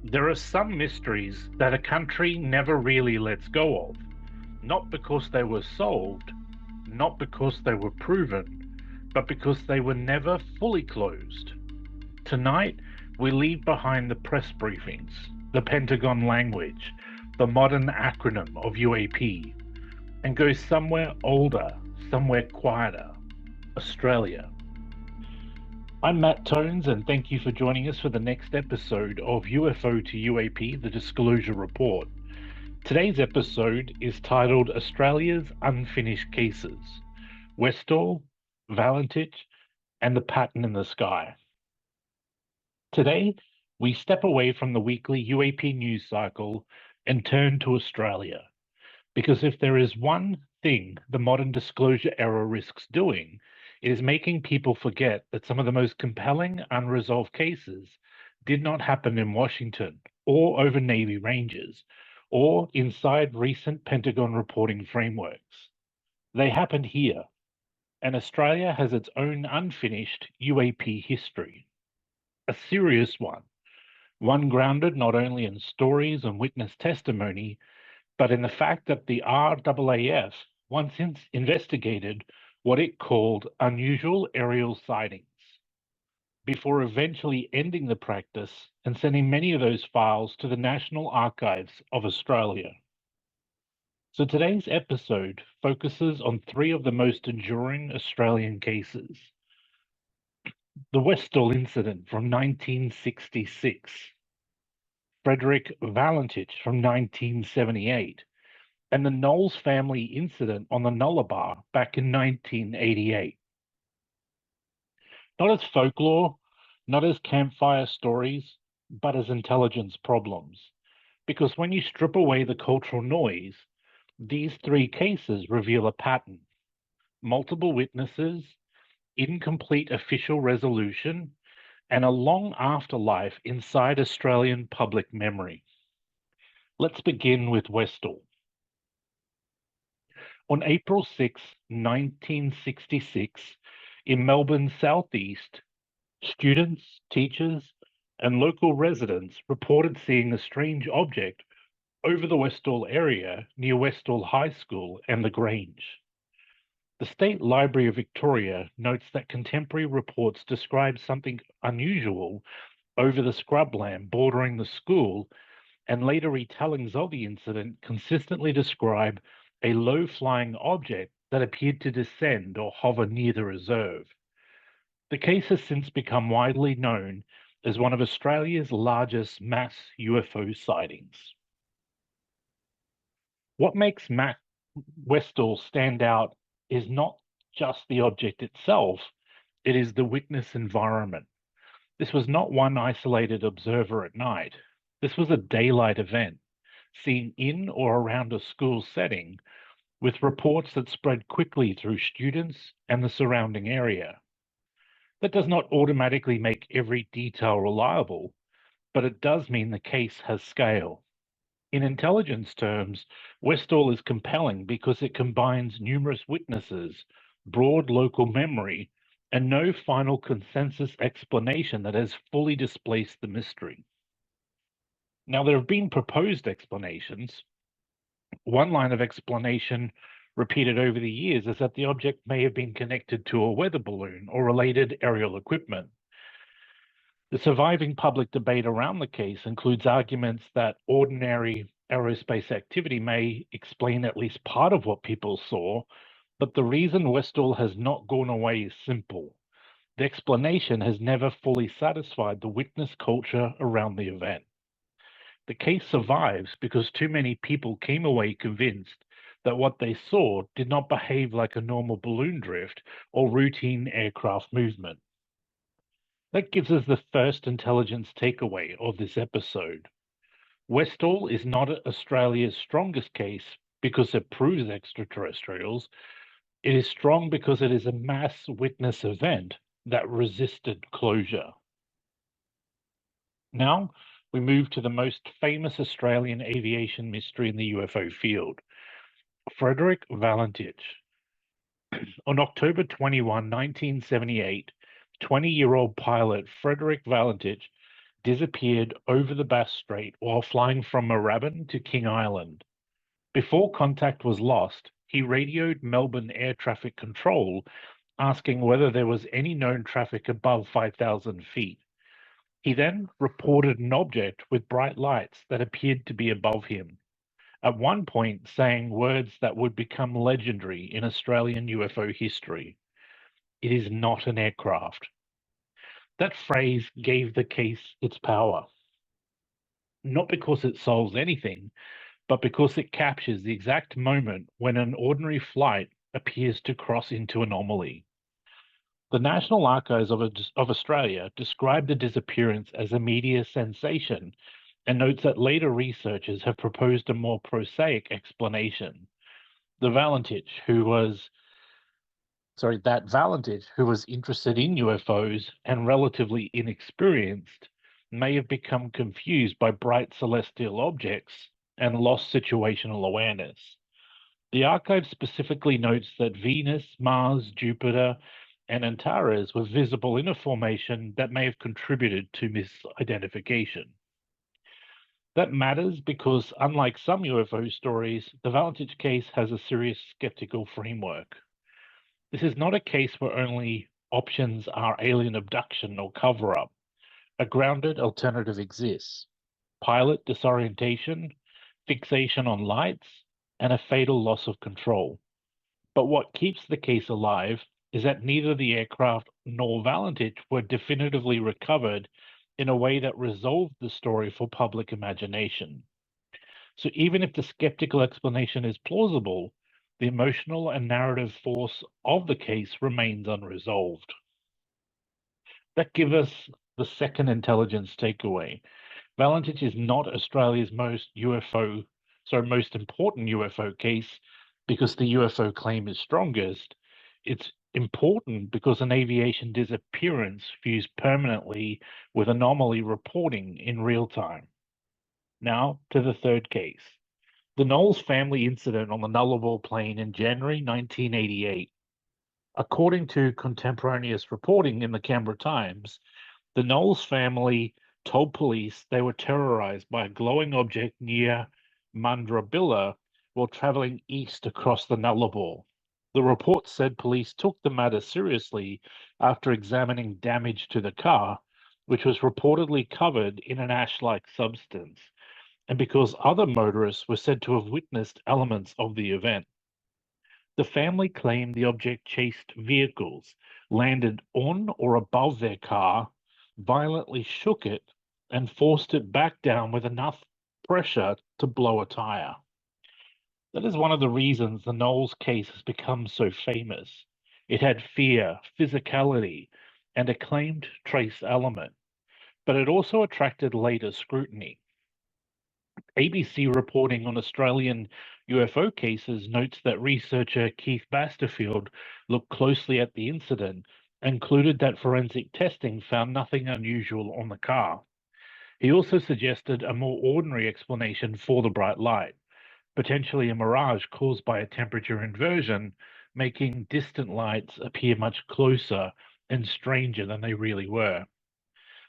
There are some mysteries that a country never really lets go of, not because they were solved, not because they were proven, but because they were never fully closed. Tonight, we leave behind the press briefings, the Pentagon language, the modern acronym of UAP, and go somewhere older, somewhere quieter, Australia. I'm Matt Tones, and thank you for joining us for the next episode of UFO to UAP, the Disclosure Report. Today's episode is titled Australia's Unfinished Cases, Westall, Valentich, and the Pattern in the Sky. Today, we step away from the weekly UAP news cycle and turn to Australia. Because if there is one thing the modern disclosure era risks doing, it is making people forget that some of the most compelling unresolved cases did not happen in Washington or over Navy ranges or inside recent Pentagon reporting frameworks. They happened here, and Australia has its own unfinished UAP history, a serious one grounded not only in stories and witness testimony, but in the fact that the RAAF once investigated what it called unusual aerial sightings, before eventually ending the practice and sending many of those files to the National Archives of Australia. So today's episode focuses on three of the most enduring Australian cases. The Westall incident from 1966, Frederick Valentich from 1978, and the Knowles family incident on the Nullarbor back in 1988. Not as folklore, not as campfire stories, but as intelligence problems. Because when you strip away the cultural noise, these three cases reveal a pattern: multiple witnesses, incomplete official resolution, and a long afterlife inside Australian public memory. Let's begin with Westall. On April 6, 1966, in Melbourne's southeast, students, teachers, and local residents reported seeing a strange object over the Westall area near Westall High School and the Grange. The State Library of Victoria notes that contemporary reports describe something unusual over the scrubland bordering the school, and later retellings of the incident consistently describe a low-flying object that appeared to descend or hover near the reserve. The case has since become widely known as one of Australia's largest mass UFO sightings. What makes Westall stand out is not just the object itself, it is the witness environment. This was not one isolated observer at night. This was a daylight event, seen in or around a school setting, with reports that spread quickly through students and the surrounding area. That does not automatically make every detail reliable, but it does mean the case has scale. In intelligence terms, Westall is compelling because it combines numerous witnesses, broad local memory, and no final consensus explanation that has fully displaced the mystery. Now, there have been proposed explanations. One line of explanation repeated over the years is that the object may have been connected to a weather balloon or related aerial equipment. The surviving public debate around the case includes arguments that ordinary aerospace activity may explain at least part of what people saw, but the reason Westall has not gone away is simple. The explanation has never fully satisfied the witness culture around the event. The case survives because too many people came away convinced that what they saw did not behave like a normal balloon drift or routine aircraft movement. That gives us the first intelligence takeaway of this episode. Westall is not Australia's strongest case because it proves extraterrestrials. It is strong because it is a mass witness event that resisted closure. Now, we move to the most famous Australian aviation mystery in the UFO field, Frederick Valentich. On October 21, 1978, 20-year-old pilot Frederick Valentich disappeared over the Bass Strait while flying from Moorabbin to King Island. Before contact was lost, he radioed Melbourne Air Traffic Control asking whether there was any known traffic above 5,000 feet. He then reported an object with bright lights that appeared to be above him, at one point saying words that would become legendary in Australian UFO history. It is not an aircraft. That phrase gave the case its power, not because it solves anything, but because it captures the exact moment when an ordinary flight appears to cross into anomaly. The National Archives of Australia described the disappearance as a media sensation and notes that later researchers have proposed a more prosaic explanation. That Valentich, who was interested in UFOs and relatively inexperienced, may have become confused by bright celestial objects and lost situational awareness. The archive specifically notes that Venus, Mars, Jupiter, and Antares were visible in a formation that may have contributed to misidentification. That matters because, unlike some UFO stories, the Valentich case has a serious skeptical framework. This is not a case where only options are alien abduction or cover up. A grounded alternative exists: pilot disorientation, fixation on lights, and a fatal loss of control. But what keeps the case alive is that neither the aircraft nor Valentich were definitively recovered in a way that resolved the story for public imagination. So even if the skeptical explanation is plausible, the emotional and narrative force of the case remains unresolved. That gives us the second intelligence takeaway. Valentich is not Australia's most important UFO case because the UFO claim is strongest. It's important because an aviation disappearance fused permanently with anomaly reporting in real time. Now to the third case. The Knowles family incident on the Nullarbor Plain in January 1988. According to contemporaneous reporting in the Canberra Times, the Knowles family told police they were terrorized by a glowing object near Mundrabilla while traveling east across the Nullarbor. The report said police took the matter seriously after examining damage to the car, which was reportedly covered in an ash-like substance, and because other motorists were said to have witnessed elements of the event. The family claimed the object chased vehicles, landed on or above their car, violently shook it, and forced it back down with enough pressure to blow a tire. That is one of the reasons the Knowles case has become so famous. It had fear, physicality, and a claimed trace element, but it also attracted later scrutiny. ABC reporting on Australian UFO cases notes that researcher Keith Basterfield looked closely at the incident and concluded that forensic testing found nothing unusual on the car. He also suggested a more ordinary explanation for the bright light, potentially a mirage caused by a temperature inversion, making distant lights appear much closer and stranger than they really were.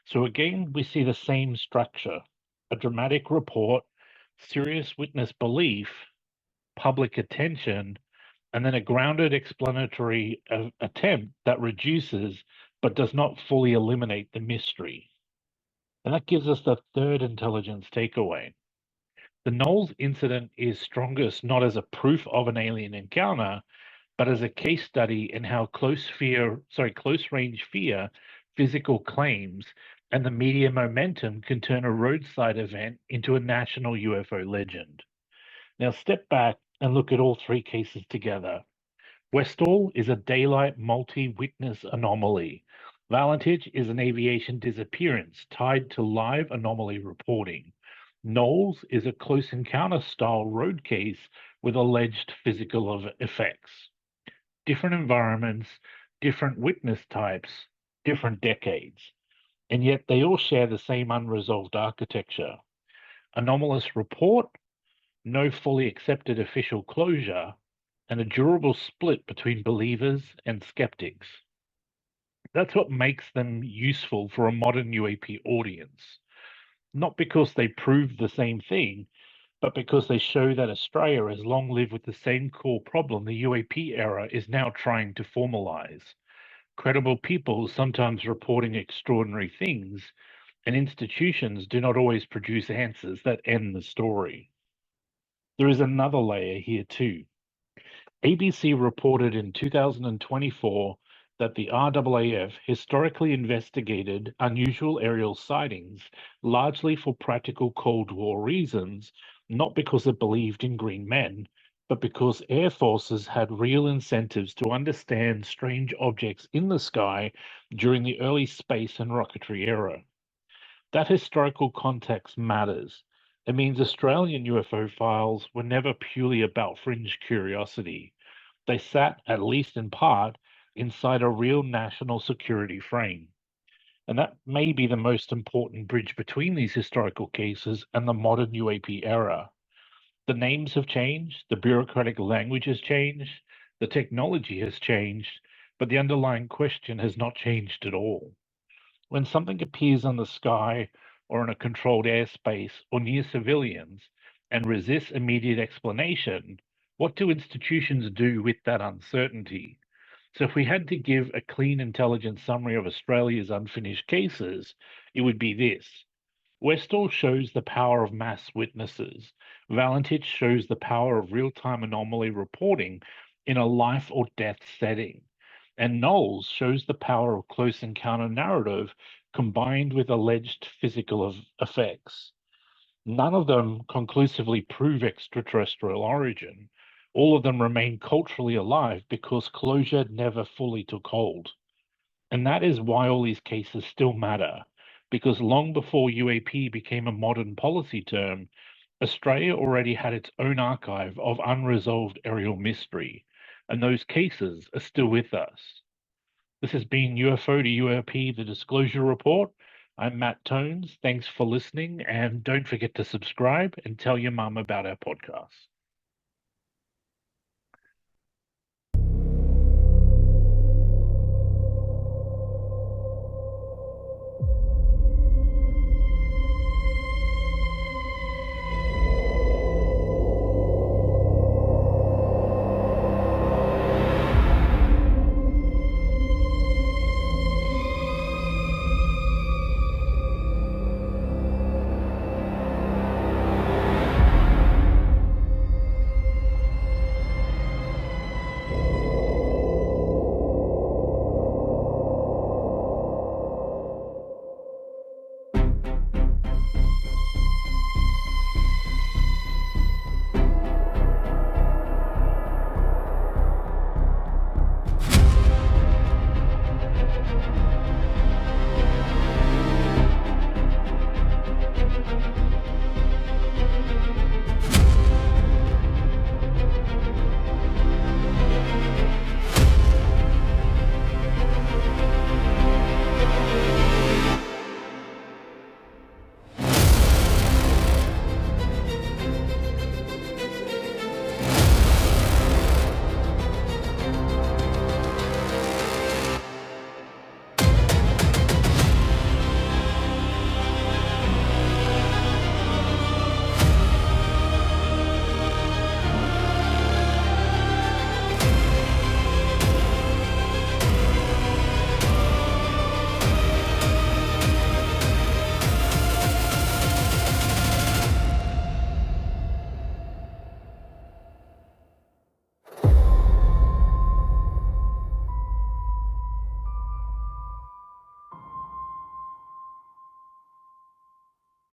So again, we see the same structure: a dramatic report, serious witness belief, public attention, and then a grounded explanatory attempt that reduces but does not fully eliminate the mystery. And that gives us the third intelligence takeaway. The Knowles incident is strongest not as a proof of an alien encounter, but as a case study in how close range fear, physical claims, and the media momentum can turn a roadside event into a national UFO legend. Now step back and look at all three cases together. Westall is a daylight multi-witness anomaly. Valentich is an aviation disappearance tied to live anomaly reporting. Knowles is a close encounter style road case with alleged physical effects. Different environments, different witness types, different decades, and yet they all share the same unresolved architecture. Anomalous report, no fully accepted official closure, and a durable split between believers and skeptics. That's what makes them useful for a modern UAP audience. not because they prove the same thing, but because they show that Australia has long lived with the same core problem the UAP era is now trying to formalize. Credible people sometimes reporting extraordinary things, and institutions do not always produce answers that end the story. There is another layer here too. ABC reported in 2024 that the RAAF historically investigated unusual aerial sightings largely for practical Cold War reasons, not because it believed in green men, but because air forces had real incentives to understand strange objects in the sky during the early space and rocketry era. That historical context matters. It means Australian UFO files were never purely about fringe curiosity. They sat, at least in part, inside a real national security frame. And that may be the most important bridge between these historical cases and the modern UAP era. The names have changed, the bureaucratic language has changed, the technology has changed, but the underlying question has not changed at all. When something appears in the sky or in a controlled airspace or near civilians and resists immediate explanation, what do institutions do with that uncertainty? So, if we had to give a clean intelligence summary of Australia's unfinished cases, it would be this. Westall shows the power of mass witnesses. Valentich shows the power of real-time anomaly reporting in a life or death setting. And Knowles shows the power of close encounter narrative combined with alleged physical effects. None of them conclusively prove extraterrestrial origin. All of them remain culturally alive because closure never fully took hold. And that is why all these cases still matter, because long before UAP became a modern policy term, Australia already had its own archive of unresolved aerial mystery, and those cases are still with us. This has been UFO to UAP, the Disclosure Report. I'm Matt Tones. Thanks for listening, and don't forget to subscribe and tell your mum about our podcast.